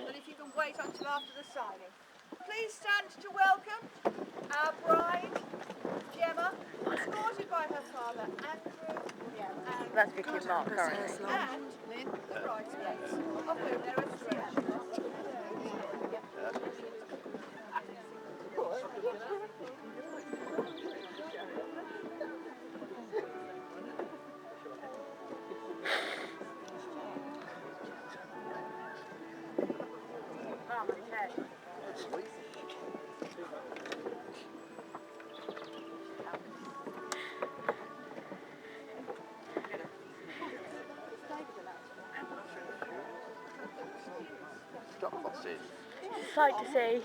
but if you can wait until after the signing. Please stand to welcome our bride, Gemma, escorted by her father, Andrew, and That's Vicky and Mark currently. and Lynn, the bridesmaids, of whom there are three. Sight to see.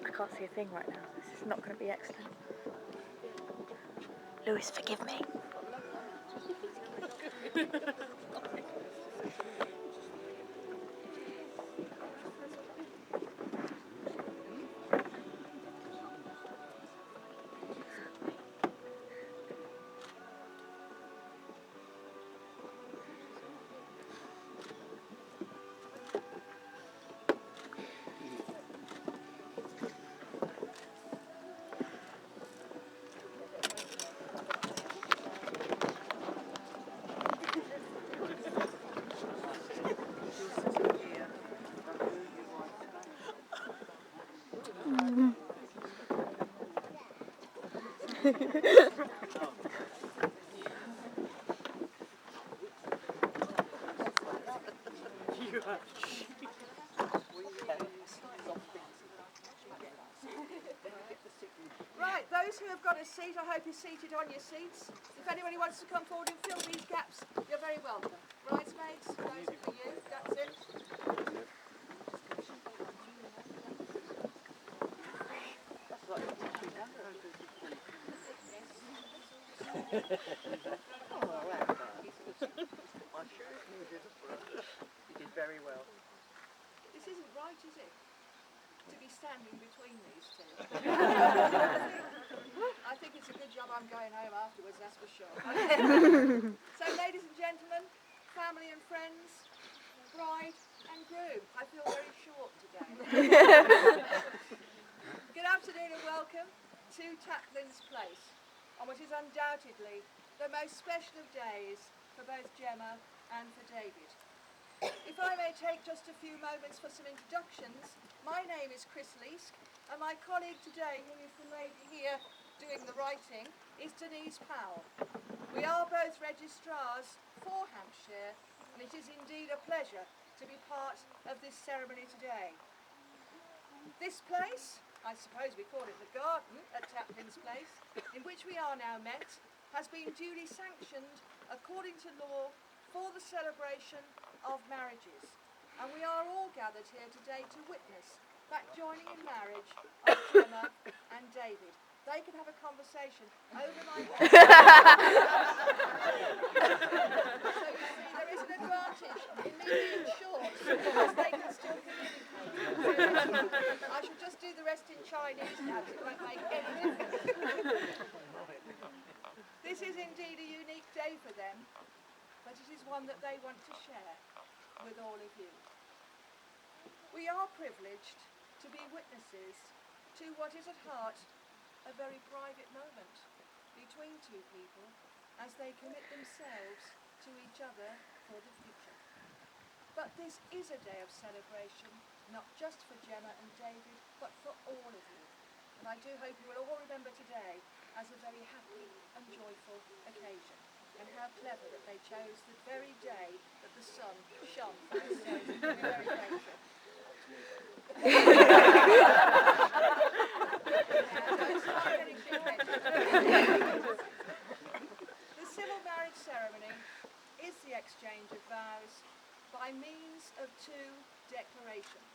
I can't see a thing right now. This is not going to be excellent. Lewis, forgive me. Right, those who have got a seat, I hope you're seated on your seats. If anybody wants to come forward and fill these gaps, you're very welcome. Bridesmaids, those are for you, that's it. You did very well. This isn't right, is it? To be standing between these two. I think it's a good job I'm going home afterwards, that's for sure. So, ladies and gentlemen, family and friends, bride and groom, I feel very short today. Good afternoon and welcome to Taplins Place, on what is undoubtedly the most special of days for both Gemma and for David. If I may take just a few moments for some introductions, my name is Chris Leask, and my colleague today, who is the lady here doing the writing, is Denise Powell. We are both registrars for Hampshire, and it is indeed a pleasure to be part of this ceremony today. This place, I suppose we call it the garden at Taplins Place, in which we are now met, has been duly sanctioned according to law for the celebration of marriages, and we are all gathered here today to witness that joining in marriage of Gemma and David. They can have a conversation over my head. So you see, there is an advantage in me being short, because they can still communicate. I shall just do the rest in Chinese now, so it won't make any difference. This is indeed a unique day for them, but it is one that they want to share with all of you. We are privileged to be witnesses to what is at heart a very private moment between two people as they commit themselves to each other for the future. But this is a day of celebration, not just for Gemma and David, but for all of you. And I do hope you will all remember today as a very happy and joyful occasion. And how clever that they chose the very day that the sun shone for us. So we're very grateful. The civil marriage ceremony is the exchange of vows by means of two declarations.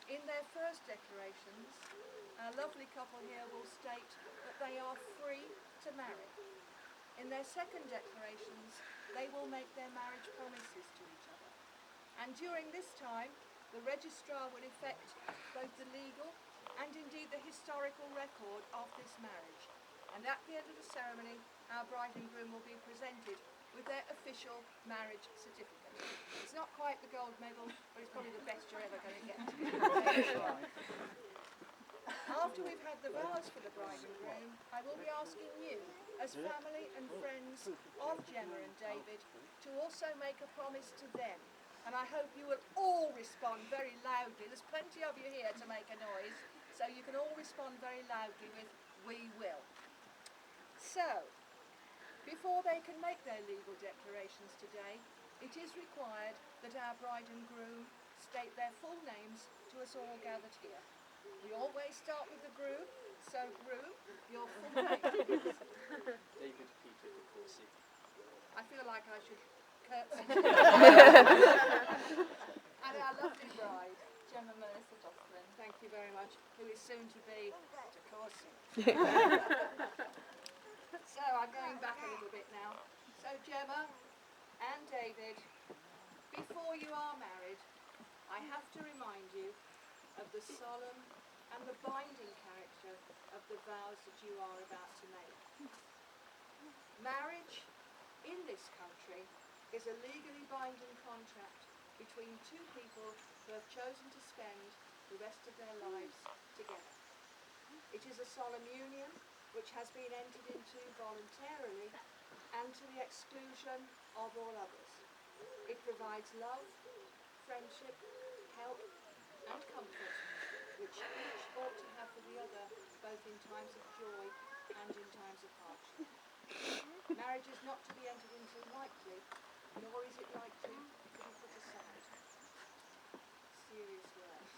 In their first declarations, our lovely couple here will state that they are free to marry. In their second declarations, they will make their marriage promises to each other. And during this time, the registrar will effect both the legal and indeed the historical record of this marriage. And at the end of the ceremony, our bride and groom will be presented with their official marriage certificate. It's not quite the gold medal, but it's probably the best you're ever going to get. After we've had the vows for the bride and groom, I will be asking you, as family and friends of Gemma and David, to also make a promise to them. And I hope you will all respond very loudly. There's plenty of you here to make a noise, so you can all respond very loudly with, "We will." So, before they can make their legal declarations today, it is required that our bride and groom state their full names to us all gathered here. We always start with the groom, so groom, your full name. David Peter de Courcy. I feel like I should curtsy. And our lovely bride, Gemma Melissa Jocelyn. thank you very much, who is soon to be de Courcy. So I'm going back a little bit now. So Gemma and David, before you are married, I have to remind you of the solemn and the binding character of the vows that you are about to make. Marriage in this country is a legally binding contract between two people who have chosen to spend the rest of their lives together. It is a solemn union which has been entered into voluntarily and to the exclusion of all others. It provides love, friendship, help and comfort which each ought to have for the other, both in times of joy and in times of hardship. Marriage is not to be entered into lightly, nor is it like to be put aside. Serious words.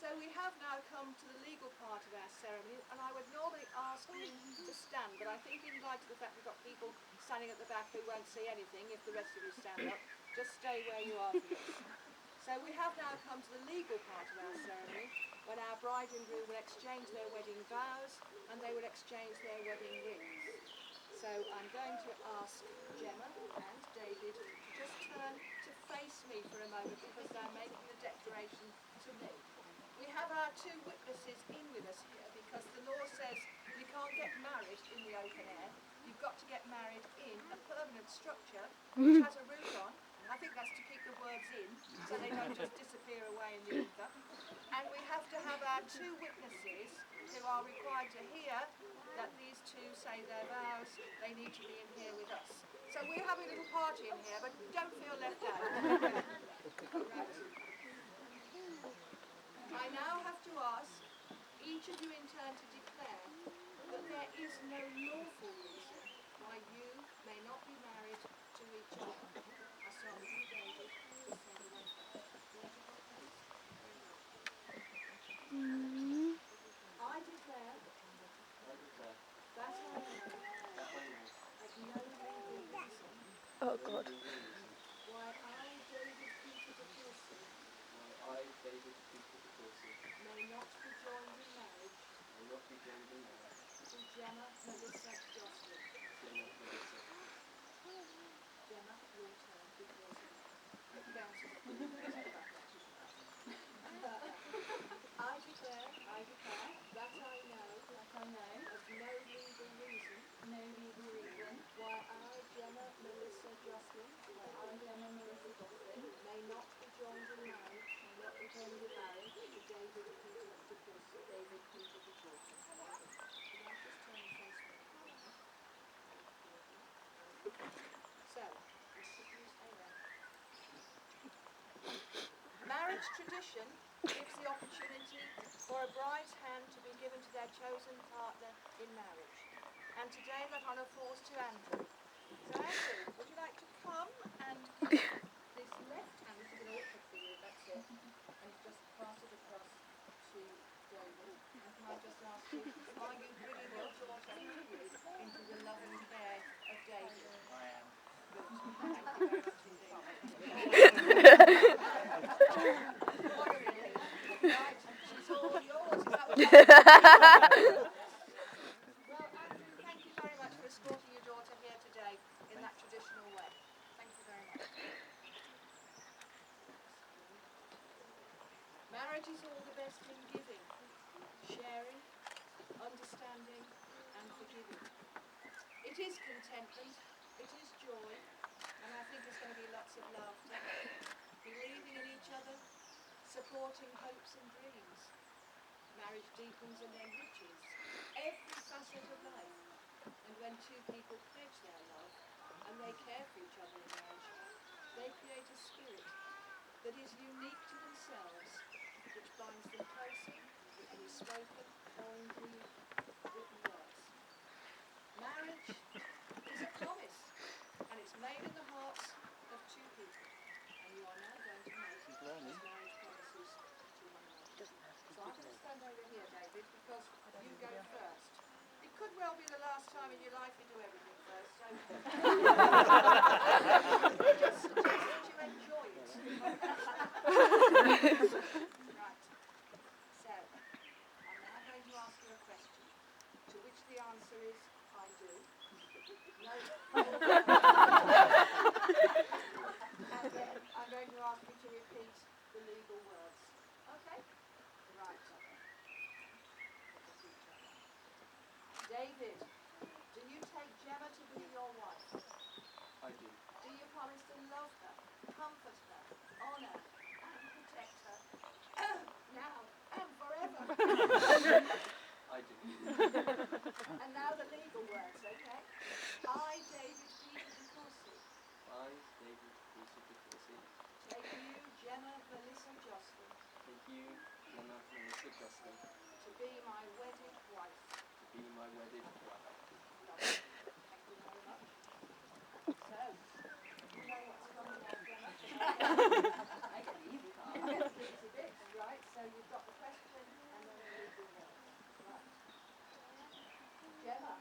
So we have now come to the legal part of our ceremony, and I would normally ask you to stand, but I think in light of the fact we've got people standing at the back who won't see anything if the rest of you stand up, just stay where you are for this. So we have now come to the legal part of our ceremony, when our bride and groom will exchange their wedding vows and they will exchange their wedding rings. So I'm going to ask Gemma and David to just turn to face me for a moment because they're making the declaration to me. We have our two witnesses in with us here because the law says you can't get married in the open air. You've got to get married in a permanent structure which has a roof on. I think that's to keep the words in so they don't just disappear away in the ether. And we have to have our two witnesses who are required to hear that these two say their vows. They need to be in here with us. So we're having a little party in here, but don't feel left out. Right. I now have to ask each of you in turn to declare that there is no lawful reason why you may not be married to each other. I start with you, David. Just say the word first. I declare that I know of no legal reason Oh God. why I, David Peter de Courcy, may not be joined in marriage to Gemma Melissa Jocelyn. Gemma, your turn because it bounces up. I declare that I know of no legal reason why I, Gemma Melissa Jocelyn, may not be joined in marriage to David Peter de Courcy. Should I just turn and face me? So, marriage tradition gives the opportunity for a bride's hand to be given to their chosen partner in marriage. And today that honour falls to Andrew. So Andrew, would you like to come and give this left hand, which is a bit awkward for you, that's it, and just pass it across to David. And can I just ask you, are you bringing your daughter with you into the loving care of David? I am. Good. Thank you very much indeed. What a relief. Right, she's all yours. Is that what you're saying? Well, Andrew, thank you very much for escorting your daughter here today in that traditional way. Thank you very much. Marriage is all the best in giving, sharing, understanding and forgiving. It is contentment, it is joy, and I think there's going to be lots of laughter, believing in each other, supporting hopes and dreams. Marriage deepens and enriches every facet of life. And when two people pledge their love and they care for each other in marriage, they create a spirit that is unique to themselves, which binds them closer than any spoken or indeed written words. Marriage is a promise, and it's made in the hearts of two people. And you are now going to make those marriage promises to one another. So I'm going to stand over here, David, because you go first. It could well be the last time in your life you do everything first, so I just suggest that you enjoy it. Right. So, I'm now going to ask you a question, to which the answer is, I do. No. And then I'm going to ask you to repeat the legal words. Okay? Right. David, do you take Gemma to be your wife? I do. Do you promise to love her, comfort her, honour and protect her now and forever? I do. And now the legal words, okay? I, David Peter de Courcy, I, David Peter de Courcy, take you, Gemma Melissa Jocelyn, take you, Gemma Melissa Jocelyn, to be my wedded wife. to be my wedded wife. Lovely. Thank you very much. So, you know what's coming now, Gemma. I get the easy part. Yes, the easy bits, right? So you've got the question and then the legal words. Right. Gemma,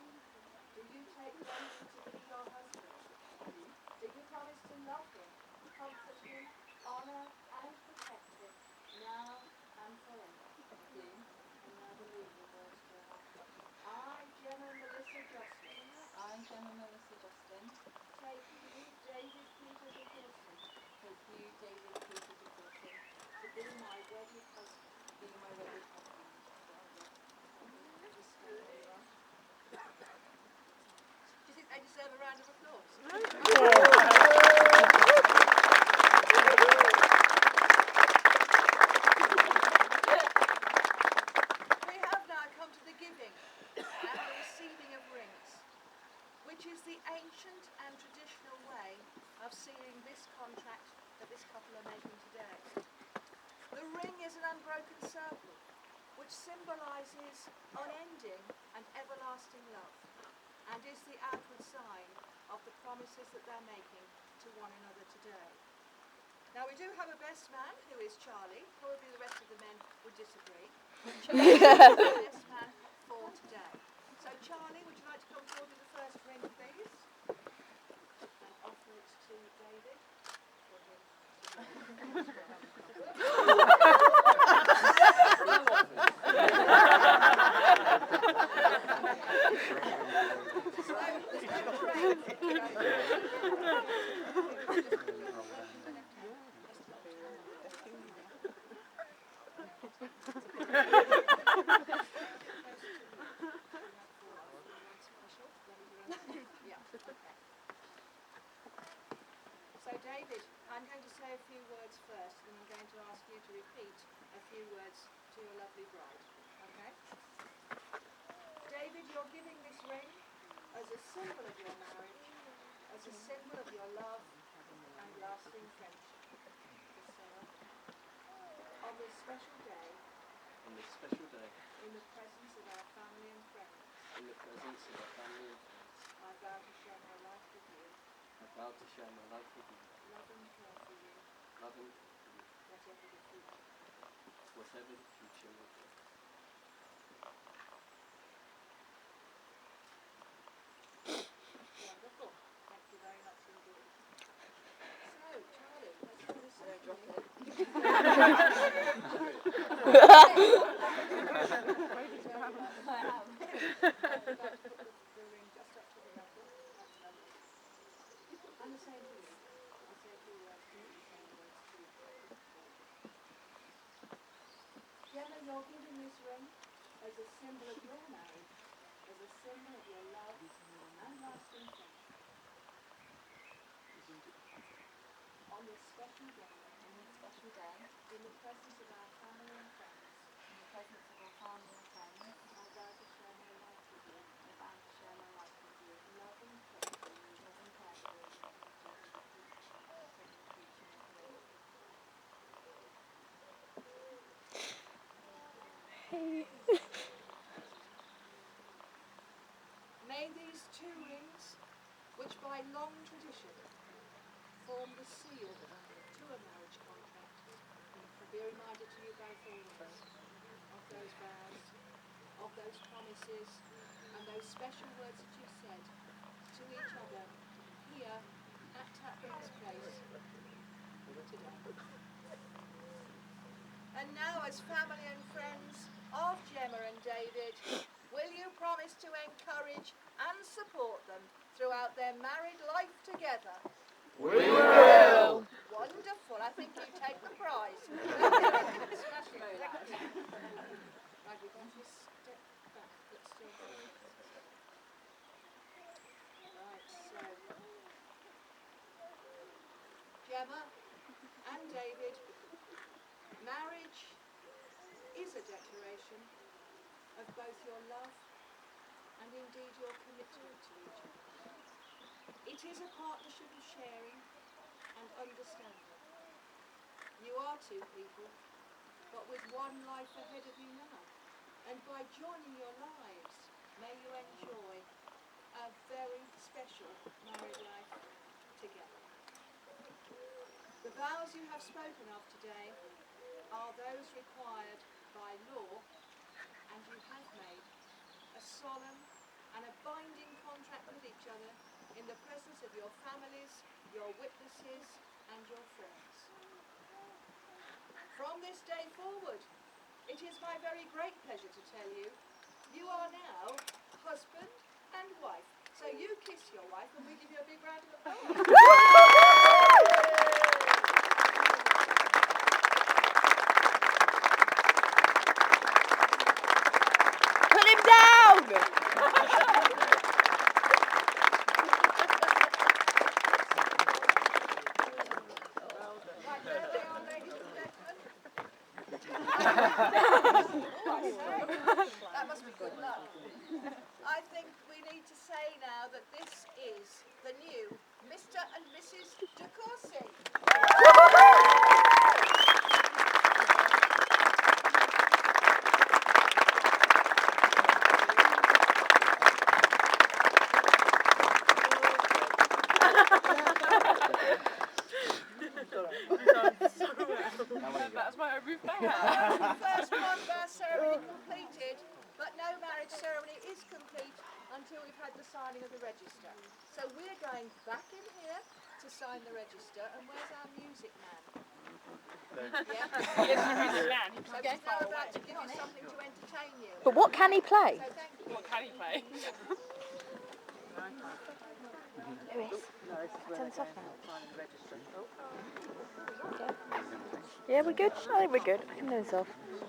do you take David to be your husband? Do you promise to love him, comfort him, honour and protect him, now and forever? And now the legal words, Gemma. I, Gemma Melissa Jocelyn, I, Gemma Melissa Jocelyn, take you, David Peter de Courcy, take you, David Peter de Courcy, to be my wedded husband. to be my wedded husband. Just stay where you are. Do you think they deserve a round of applause? We have now come to the giving and the receiving of rings, which is the ancient and traditional way of sealing this contract that this couple are making today. The ring is an unbroken circle, which symbolises unending and everlasting love, and is the outward sign of the promises that they're making to one another today. Now we do have a best man, who is Charlie. Probably the rest of the men would disagree. But Charlie is the best man for today. So Charlie, would you like to come forward with the first ring, please? And offer it to David. For him to So David, I'm going to say a few words first, and I'm going to ask you to repeat a few words to your lovely bride. Okay? David, you're giving this ring as a symbol of your marriage, as a symbol of your love and lasting friendship. For Sarah, on this special day, On this special day, in the presence of our family and friends, in the presence of our family and friends, I vow to share my life with you, I vow to share my life with you, love and care for you, love and care for you, whatever the future. whatever the future will bring. Wonderful. Thank you very much indeed. So, Charlie, let's do this ceremony. I have. I'd like to put the ring just up to the knuckle. That's lovely. And the same to you. I'll say a few words to you, the same words to you. as a symbol of your marriage, as a symbol of your love and lasting friendship. On this special day, On this special day, in the presence of our family and friends, in the presence of our family and friends, I vow to share my life with you, I vow to share my life with you, loving, carefully, loving carefully, present, future, and forever. May these two rings, which by long tradition form the seal to a marriage contract, be a reminder to you both always of those vows, of those promises, and those special words that you said to each other here at Taplins Place today. And now, as family and friends of Gemma and David, will you promise to encourage and support them throughout their married life together? We will! Wonderful, I think you take the prize. Smashing. Right, we're going to step back. Let's do it. Right, so Gemma and David, marriage is a declaration of both your love and indeed your commitment to each other. It is a partnership of sharing and understanding. You are two people, but with one life ahead of you now. And by joining your lives, may you enjoy a very special married life together. The vows you have spoken of today are those required by law, and you have made a solemn and a binding contract with each other in the presence of your families, your witnesses, and your friends. From this day forward, it is my very great pleasure to tell you, you are now husband and wife. So you kiss your wife and we give you a big round of applause. Put him down! Right, there they are, ladies and gentlemen. Oh, I say, that must be good luck. I think we need to say now that this is the new Mr. and Mrs. De Courcy. That's my every The first part of our ceremony completed, but no marriage ceremony is complete until we've had the signing of the register. So we're going back in here to sign the register, and where's our music man? Yeah. So he's now about to give you something to entertain you. But what can he play? So thank you. What can he play? Lewis, turn this off now. Yeah, we're good. I think we're good. I can turn this off.